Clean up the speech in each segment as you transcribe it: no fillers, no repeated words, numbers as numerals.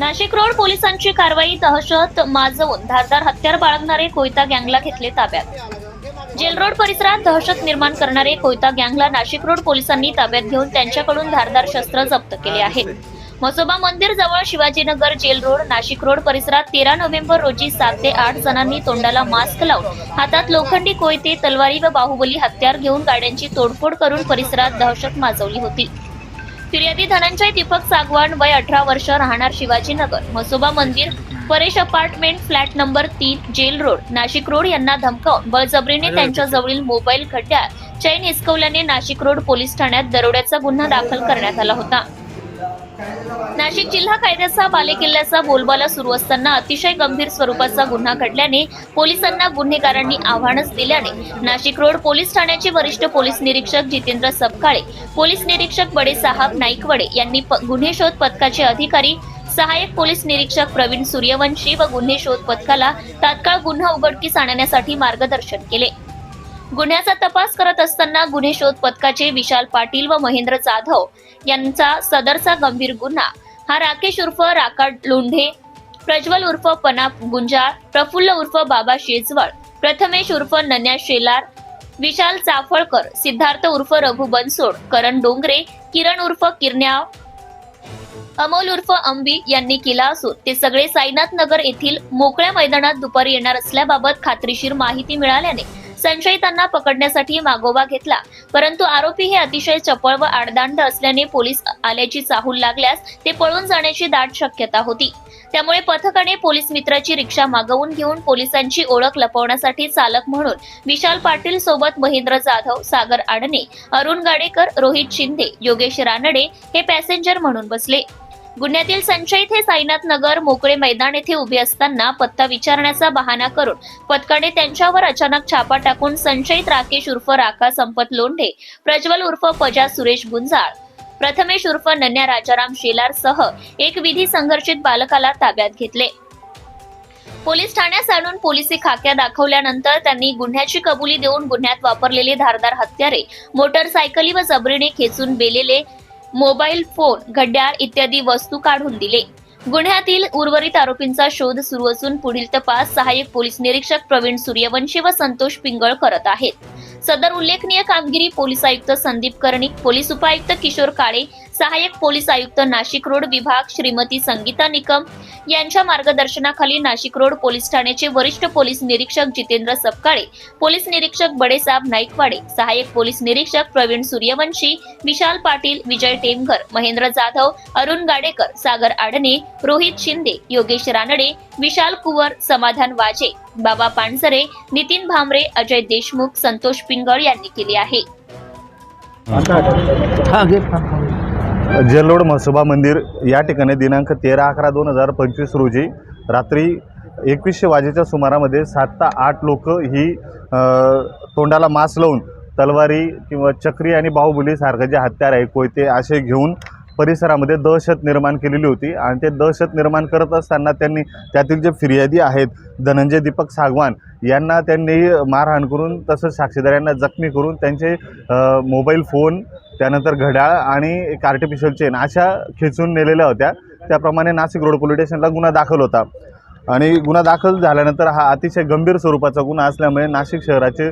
Nashik road पोलिसांची कारवाई दहशत माजवून धारदार हत्यार बाळगणारे कोयता गँगला घेतले ताब्यात। जेल रोड परिसरात दहशत निर्माण करणारे कोयता गँगला नाशिक रोड पोलिसांनी ताब्यात घेऊन त्यांच्याकडून धारदार शस्त्र जप्त केले आहे। म्हसोबा मंदिर जवळ Shivajinagar jail road Nashik road परिसरात 13 नोव्हेंबर रोजी 7 ते 8 जणांनी तोंडाला मास्क लावून हातात लोखंडी कोयते, तलवारी व बाहुबली हत्यार घेऊन गाड्यांची तोडफोड करून परिसरात दहशत माजवली होती। फिर्यादी धनंजय दीपक सागवान वय 18 वर्ष राहणार शिवाजीनगर म्हसोबा मंदिर Paresh apartment flat number 3 jail road Nashik road यांना धमकावून बळजबरीने त्यांच्या जवळील मोबाईल घड्याळ चैन हिसकवल्याने नाशिक रोड पोलीस ठाण्यात दरोड्याचा गुन्हा दाखल करण्यात आला होता। नाशिक जिल्हा कायद्याचा बालेकिल्ल्याचा बोलबाला सुरू असताना अतिशय गंभीर स्वरूपाचा गुन्हा घडल्याने पोलिसांना गुन्हेगारांनी आव्हानच दिल्याने नाशिक रोड पोलीस ठाण्याचे वरिष्ठ पोलीस निरीक्षक जितेंद्र सबकाळे, पोलीस निरीक्षक बडेसाहेब नाईकवडे यांनी गुन्हे शोध पथकाचे अधिकारी सहाय्यक पोलीस निरीक्षक प्रवीण सूर्यवंशी व गुन्हे शोध पथकाला तात्काळ गुन्हा उघडकीस आणण्यासाठी मार्गदर्शन केले। गुन्ह्याचा तपास करत असताना गुन्हे शोध पथकाचे विशाल पाटील व महेंद्र जाधव यांचा सदरचा गंभीर गुन्हा हा राकेश उर्फ राकाड लोंढे, प्रज्वल उर्फ पनाप गुंजाळ, प्रफुल्ल उर्फ बाबा शेजवळ, प्रथमेश उर्फ नन्या शेलार, विशाल चाफळकर, सिद्धार्थ उर्फ रघु बनसोड, करण डोंगरे, किरण उर्फ किरण्याव, अमोल उर्फ अंबी यांनी केला असून ते सगळे साईनाथ नगर येथील मोकळ्या मैदानात दुपारी येणार असल्याबाबत खात्रीशीर माहिती मिळाल्याने संशयितांना पकडण्यासाठी मागोवा घेतला, परंतु आरोपी हे अतिशय चपळ व आडदांड असल्याने पोलीस आल्याची चाहूल लागल्यास ते पळून जाण्याची दाट शक्यता होती। त्यामुळे पथकाने पोलीस मित्राची रिक्षा मागवून घेऊन पोलिसांची ओळख लपवण्यासाठी चालक म्हणून विशाल पाटील सोबत महेंद्र जाधव, सागर आडणे, अरुण गाडेकर, रोहित शिंदे, योगेश रानडे हे पॅसेंजर म्हणून बसले। गुन्ह्यातील संशयित हे साईनाथ नगर मोकळे मैदान येथे उभे असताना पत्ता विचारण्याचा बहाणा करून पथकाने त्यांच्यावर अचानक छापा टाकून संशयित राकेश उर्फ राका संपत लोंढे, प्रज्वल उर्फ पजा सुरेश गुंजाळ, प्रथमेश उर्फ नन्या राजाराम शेलार सह एक विधी संघर्षित बालकाला ताब्यात घेतले। पोलीस ठाण्यात आणून पोलिसी खाक्या दाखवल्यानंतर त्यांनी गुन्ह्याची कबुली देऊन गुन्ह्यात वापरलेले धारदार हत्यारे, मोटरसायकली व जबरीने खेचून बेलेले मोबाईल फोन, घड्याळ इत्यादी वस्तू काढून दिले। गुन्ह्यातील उर्वरित आरोपींचा शोध सुरू असून पुढील तपास सहाय्यक पोलीस निरीक्षक प्रवीण सूर्यवंशी व संतोष पिंगळ करत आहेत। सदर उल्लेखनीय कामगिरी पोलीस आयुक्त संदीप कर्णिक, पोलीस उपायुक्त किशोर काळे, सहाय्यक पोलीस आयुक्त नाशिक रोड विभाग श्रीमती संगीता निकम यांच्या मार्गदर्शनाखाली नाशिक रोड पोलीस ठाण्याचे वरिष्ठ पोलीस निरीक्षक जितेंद्र सबकाळे, पोलीस निरीक्षक बडेसाहेब नाईकवाडे, सहाय्यक पोलीस निरीक्षक प्रवीण सूर्यवंशी, विशाल पाटील, विजय टेमकर, महेंद्र जाधव, अरुण गाडेकर, सागर आडणे, रोहित शिंदे, योगेश रानडे, विशाल कुवर, समाधान वाजे, बाबा पानसरे, नितीन भामरे, अजय देशमुख, संतोष पिंगळ यांनी केली आहे। जेल रोड म्हसोबा मंदिर या ठिकाणी दिनांक 13/11/2025 रोजी रात्री 2100 वाजेच्या सुमारामध्ये 7 ते 8 लोक ही तोंडाला मास्क लावून तलवारी किंवा चक्री आणि बाहुबली सारखे जे हत्यार आहे, कोयते असे घेऊन परिसरामध्ये दहशत निर्माण केलेली होती। आणि ते दहशत निर्माण करत असताना त्यांनी त्यातील जे फिर्यादी आहेत धनंजय दीपक सागवान यांना त्यांनी मारहाण करून तसंच साक्षीदारांना जखमी करून त्यांचे मोबाईल फोन, त्यानंतर घड्याळ आणि एक आर्टिफिशियल चेन अशा खेचून नेलेल्या होत्या। त्याप्रमाणे नाशिक रोड पोलीस स्टेशनला गुन्हा दाखल होता आणि गुन्हा दाखल झाल्यानंतर हा अतिशय गंभीर स्वरूपाचा गुन्हा असल्यामुळे नाशिक शहराचे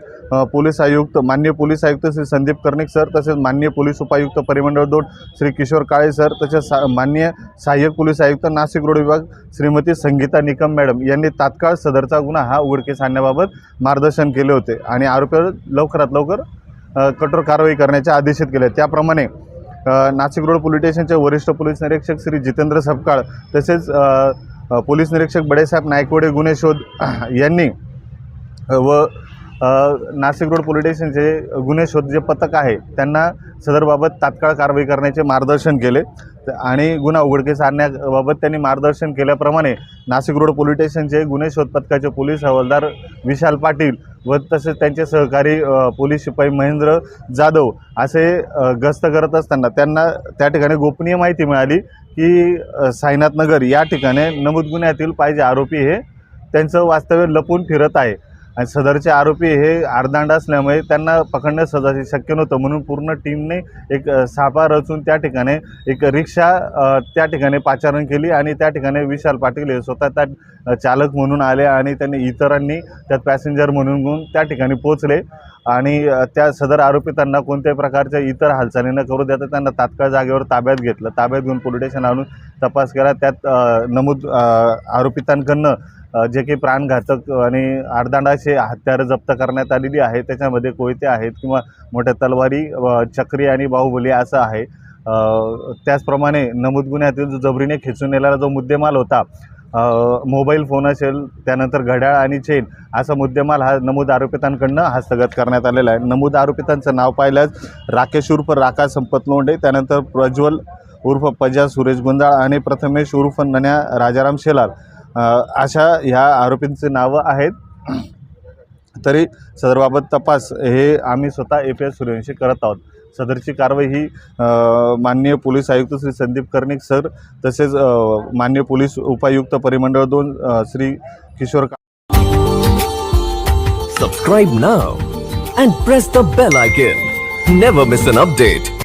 पोलीस आयुक्त माननीय पोलीस आयुक्त श्री संदीप कर्णिक सर, तसेच माननीय पोलीस उपायुक्त परिमंडळ 2 श्री किशोर काळे सर, तसेच माननीय सहाय्यक पोलीस आयुक्त नाशिक रोड विभाग श्रीमती संगीता निकम मॅडम यांनी तात्काळ सदरचा गुन्हा हा उघडकीस आणण्याबाबत मार्गदर्शन केले होते आणि आरोपीवर लवकरात लवकर कठोर कारवाई करण्याचे आदेशित केले। त्याप्रमाणे नाशिक रोड पोलीस स्टेशनचे वरिष्ठ पोलीस निरीक्षक श्री जितेंद्र सबकाळ तसेच पोलीस निरीक्षक बडेसाहेब नाईकवडे गुन्हे शोध यांनी व नाशिक रोड पोलीस स्टेशनचे गुन्हे शोध जे पथक आहे त्यांना सदरबाबत तात्काळ कारवाई करण्याचे मार्गदर्शन केले आणि गुन्हा उघडकीस आणण्याबाबत त्यांनी मार्गदर्शन केल्याप्रमाणे नाशिक रोड पोलीस स्टेशनचे गुन्हे शोध पथकाचे पोलीस हवालदार विशाल पाटील व तसेच त्यांचे सहकारी पोलीस शिपाई महेंद्र जाधव असे गस्त करत असताना त्यांना त्या ठिकाणी गोपनीय माहिती मिळाली की साईनाथ नगर या ठिकाणी नमूद गुन्ह्यातील पाहिजे आरोपी हे त्यांचं वास्तव्य लपून फिरत आहे आणि सदरचे आरोपी हे आरदांड असल्यामुळे त्यांना पकडणं सहजासहजी शक्य नव्हतं, म्हणून पूर्ण टीमने एक सापळा रचून त्या ठिकाणी एक रिक्षा त्या ठिकाणी पाचारण केली आणि त्या ठिकाणी विशाल पाटील हे स्वतः त्या चालक म्हणून आले आणि त्यांनी इतरांनी त्यात पॅसेंजर म्हणून त्या ठिकाणी पोहोचले आणि त्या सदर आरोपितांना कोणत्याही प्रकारच्या इतर हालचाली न करू देता त्यांना तात्काळ जागेवर ताब्यात घेतलं. ताब्यात घेऊन पोलीस स्टेशन आणून तपास केला. त्यात नमूद आरोपितांकडनं जे काही प्राणघातक आणि आरदांडाचे हत्यारं जप्त करण्यात आलेली आहे. त्याच्यामध्ये कोयते आहेत किंवा मोठ्या तलवारी, चक्री आणि बाहुबली असं आहे. त्याचप्रमाणे नमूद गुन्ह्यातील जो जबरीने खेचून नेलेला जो मुद्देमाल होता, मोबाईल फोन असेल, त्यानंतर घड्याळ आणि चेन असा मुद्देमाल हा नमूद आरोपितांकडनं हस्तगत करण्यात आलेला आहे. नमूद आरोपितांचं नाव पाहिल्यास राकेश उर्फ राका संपत लोंढे, त्यानंतर प्रज्वल उर्फ पजा सुरेश गुंजाळ आणि प्रथमेश उर्फ नन्या राजाराम शेलार अशा ह्या आरोपींचे नावं आहेत. तरी सदरबाबत तपास हे आम्ही स्वतः API सूर्यवंशी करत आहोत. सदरची कारवाई ही माननीय पोलीस आयुक्त श्री संदीप कर्णिक सर तसेच माननीय पोलीस उपायुक्त परिमंडळ 2 Shri Kishore. Subscribe now and press the bell icon. Never miss an update.